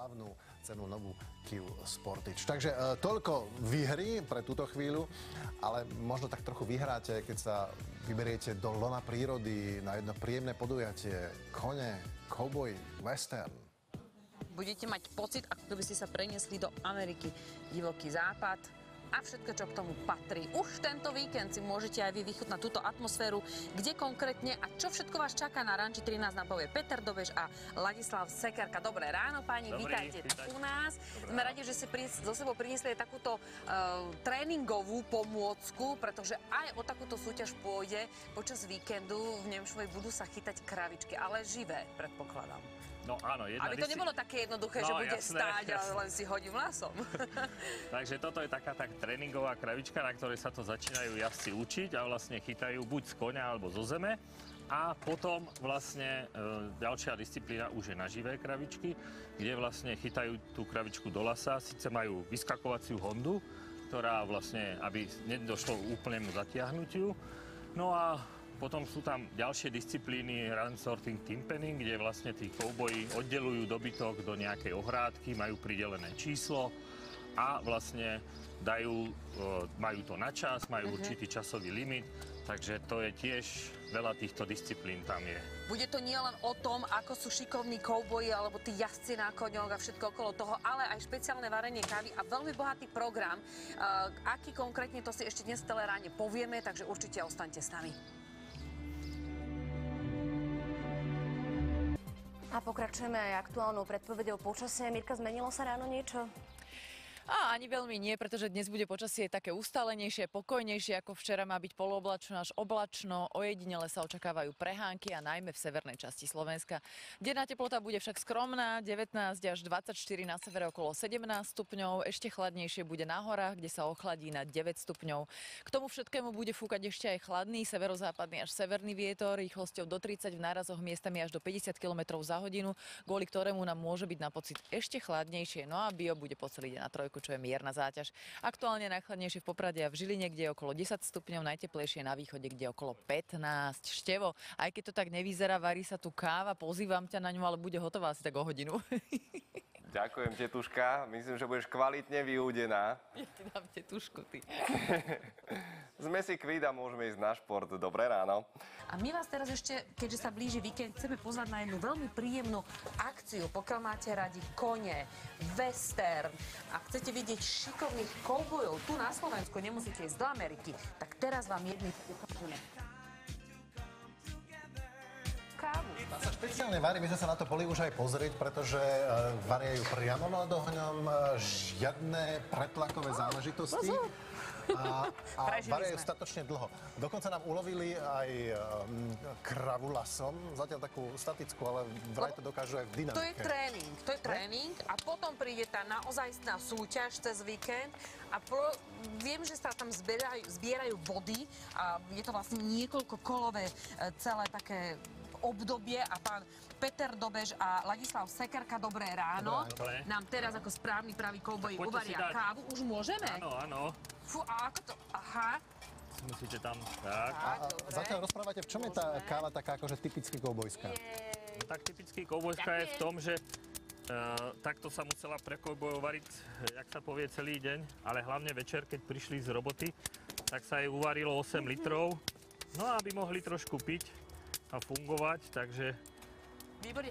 hlavnú cenu novú Kia Sportage. Takže toľko výhry pre túto chvíľu, ale možno tak trochu vyhráte, keď sa vyberiete do lona prírody na jedno príjemné podujatie. Kone, cowboy, western. Budete mať pocit, ako keby ste sa preniesli do Ameriky. Divoký západ a všetko, čo k tomu patrí. Už tento víkend si môžete aj vy vychutnať túto atmosféru, kde konkrétne a čo všetko vás čaká na Ranči 13 nám povie Peter Dobež a Ladislav Sekerka. Dobré ráno, páni, vítajte u nás. Sme radi, že si so sebou priniesli takúto tréningovú pomôcku, pretože aj o takúto súťaž pôjde počas víkendu. V Nemšovej budú sa chytať kravičky, ale živé, predpokladám. No áno, aby to nebolo také jednoduché, že bude stáť a len si hodí vlasom. Takže toto je taká tak tréningová kravička, na ktorej sa to začínajú jazdci učiť a vlastne chytajú buď z koňa alebo zo zeme. A potom vlastne ďalšia disciplína už je na živé kravičky, kde vlastne chytajú tú kravičku do lasa. Sice majú vyskakovaciu hondu, ktorá vlastne, aby nedošlo k úplnému zatiahnutiu. No a potom sú tam ďalšie disciplíny, run sorting, timpenning, kde vlastne tí kouboji oddelujú dobytok do nejakej ohrádky, majú pridelené číslo a vlastne majú to na čas, majú určitý časový limit, takže to je tiež veľa týchto disciplín tam je. Bude to nielen o tom, ako sú šikovní kouboji alebo tí jazdci na koňoch a všetko okolo toho, ale aj špeciálne varenie kávy a veľmi bohatý program. Aký konkrétne, to si ešte dnes v Teleráne povieme, takže určite ostaňte s nami. A pokračujeme aj aktuálnou predpovedou počasia. Mirka, zmenilo sa ráno niečo? A ani veľmi nie, pretože dnes bude počasie také ustálenejšie, pokojnejšie ako včera. Má byť polooblačno až oblačno. Ojedinele sa očakávajú prehánky a najmä v severnej časti Slovenska. Denná teplota bude však skromná, 19 až 24, na severe okolo 17 stupňov. Ešte chladnejšie bude na horách, kde sa ochladí na 9 stupňov. K tomu všetkému bude fúkať ešte aj chladný severozápadný až severný vietor rýchlosťou do 30, v nárazoch miestami až do 50 km za hodinu, kvôli ktorému nám môže byť na pocit ešte chladnejšie. No a bio bude po celý deň na trojku, čo je mierna záťaž. Aktuálne najchladnejšie v Poprade a v Žiline, kde je okolo 10 stupňov, najteplejšie na východe, kde je okolo 15. Števo, aj keď to tak nevyzerá, varí sa tu káva, pozývam ťa na ňu, ale bude hotová asi tak o hodinu. Ďakujem, tetuška. Myslím, že budeš kvalitne vyúdená. Ja ti dám tetušku, ty. Sme si kvít a môžeme ísť na šport. Dobré ráno. A my vás teraz ešte, keďže sa blíži víkend, chceme pozvať na jednu veľmi príjemnú akciu. Pokiaľ máte radi kone, western a chcete vidieť šikovných koubojov tu na Slovensku, nemusíte ísť do Ameriky, tak teraz vám jedný ukážeme. Kávu. Tá sa špeciálne varí, my sme sa na to boli už aj pozrieť, pretože varia ju priamo nad ohňom, žiadne pretlakové záležitosti a varia ju statočne dlho. Dokonca nám ulovili aj kravu lasom, zatiaľ takú statickú, ale vraj to dokážu aj v dynamike. To je tréning a potom príde tá naozajstná súťaž cez víkend a viem, že sa tam zbierajú body a je to vlastne niekoľkokolové celé také obdobie a pán Peter Dobež a Ladislav Sekerka, dobré ráno. Dobre. Nám teraz ako správny pravý kouboji uvaria kávu. Už môžeme? Áno, áno. Fú, a ako to? Aha. Musíte tam, tak. A zatiaľ rozprávate, v čom je tá káva taká akože typicky koubojská? No, tak typicky koubojská je v tom, že takto sa musela pre koubojov variť, jak sa povie, celý deň, ale hlavne večer, keď prišli z roboty, tak sa jej uvarilo 8 litrov, no aby mohli trošku piť a fungovať, takže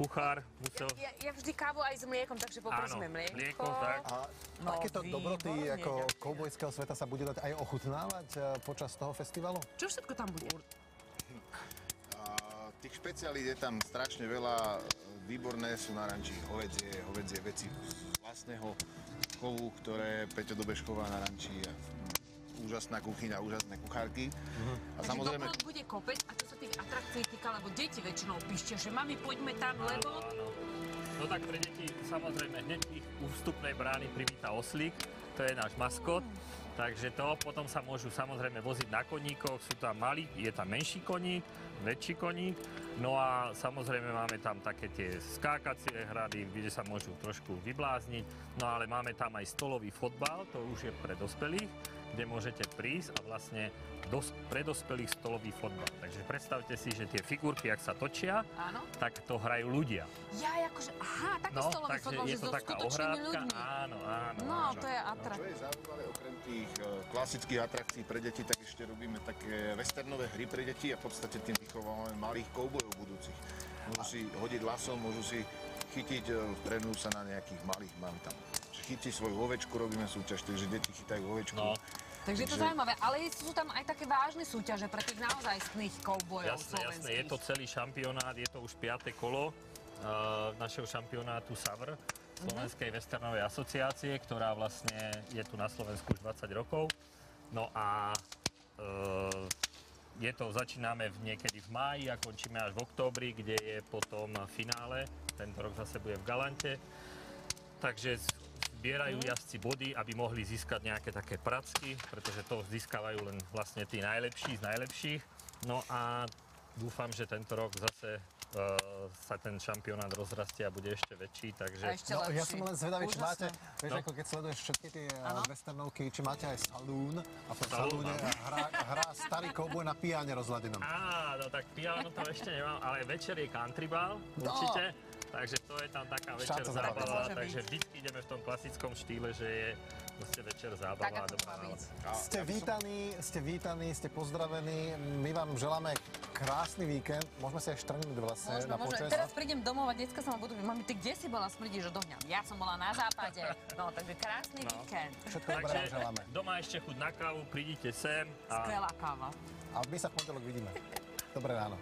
kuchár musel... Ja vždy kávu aj s mliekom, takže poprosíme mlieko. Mlieko, tak. A takéto dobroty ako koubojského sveta sa bude dať aj ochutnávať počas toho festivalu? Čo všetko tam bude? Tých špecialít je tam strašne veľa. Výborné sú na ranči hovädzie veci z vlastného chovu, ktoré Peťo Dobež chová na ranči. Úžasná kuchyňa, úžasné kuchárky. A takže samozrejme... dobrot bude kopec a čo sa tých atrakcií týka, lebo deti väčšinou píšte, že mami, poďme tam, lebo... Áno. No tak pre deti samozrejme hneď ich u vstupnej brány privíta oslík, to je náš maskot. Takže to potom sa môžu samozrejme voziť na koníkoch, sú tam malí, je tam menší koník, väčší koník, no a samozrejme máme tam také tie skákacie hrady, kde sa môžu trošku vyblázniť, no ale máme tam aj stolový fotbal, to už je pre dospelých, kde môžete prísť a vlastne pre dospelých stolový fotbal. Takže predstavte si, že tie figurky, ak sa točia, Áno. tak to hrajú ľudia. Ja akože, aha, taký stolový fotbal, že je so to taká skutočnými ohrádka, ľuďmi. áno. No, to je Čo atraktívne. je zaujímavé, okrem tých klasických atrakcií pre deti, tak ešte robíme také westernové hry pre deti a v podstate tým vychovávame malých koubojov budúcich. Môžu si hodiť lasom, môžu si chytiť, strednú sa na nejakých malých, mám tam. Chytí svoju ovečku, robíme súťaž, takže deti chytajú ovečku. No. Takže je to zaujímavé, ale sú tam aj také vážne súťaže pre tých naozajstných koubojov slovenských. Je to celý šampionát, je to už 5. kolo našeho šampionátu SAVR, Slovenskej westernovej asociácie, ktorá vlastne je tu na Slovensku už 20 rokov. No a začíname niekedy v máji a končíme až v októbri, kde je potom finále. Tento rok zase bude v Galante. Takže zbierajú jazdci body, aby mohli získať nejaké také pracky, pretože to získavajú len vlastne tí najlepší z najlepších. No a dúfam, že tento rok zase sa ten šampionát rozrastie a bude ešte väčší, takže... A ešte No, lepší. ja som len zvedavý, či máte, Úžasné. vieš, ako keď sleduješ všetky tie Áno. westernovky, či máte aj salún a v tom Salún, salúne hrá starý kouboj na piane rozladenom. No tak piano to ešte nemám, ale večer je country ball, určite. Takže to je tam taká večer Šáca zábava, zábava. Môže takže byť. vždycky ideme v tom klasickom štýle, že je proste večer zábava Tak, a ako dobrá má nálada. byť. Ste vítaní, ste pozdravení. My vám želáme krásny víkend. Môžeme sa aj štrnúť vlastne na počas. Teraz prídem domov a decka sa ma budú... Mami, ty kde si bola? Smrdíš odo mňa. Ja som bola na západe. No, takže krásny víkend. Všetko dobré vám Takže želáme. doma ešte chuť na kávu, prídite sem a Skvelá káva. A my sa v pondelok vidíme. Dobré ráno.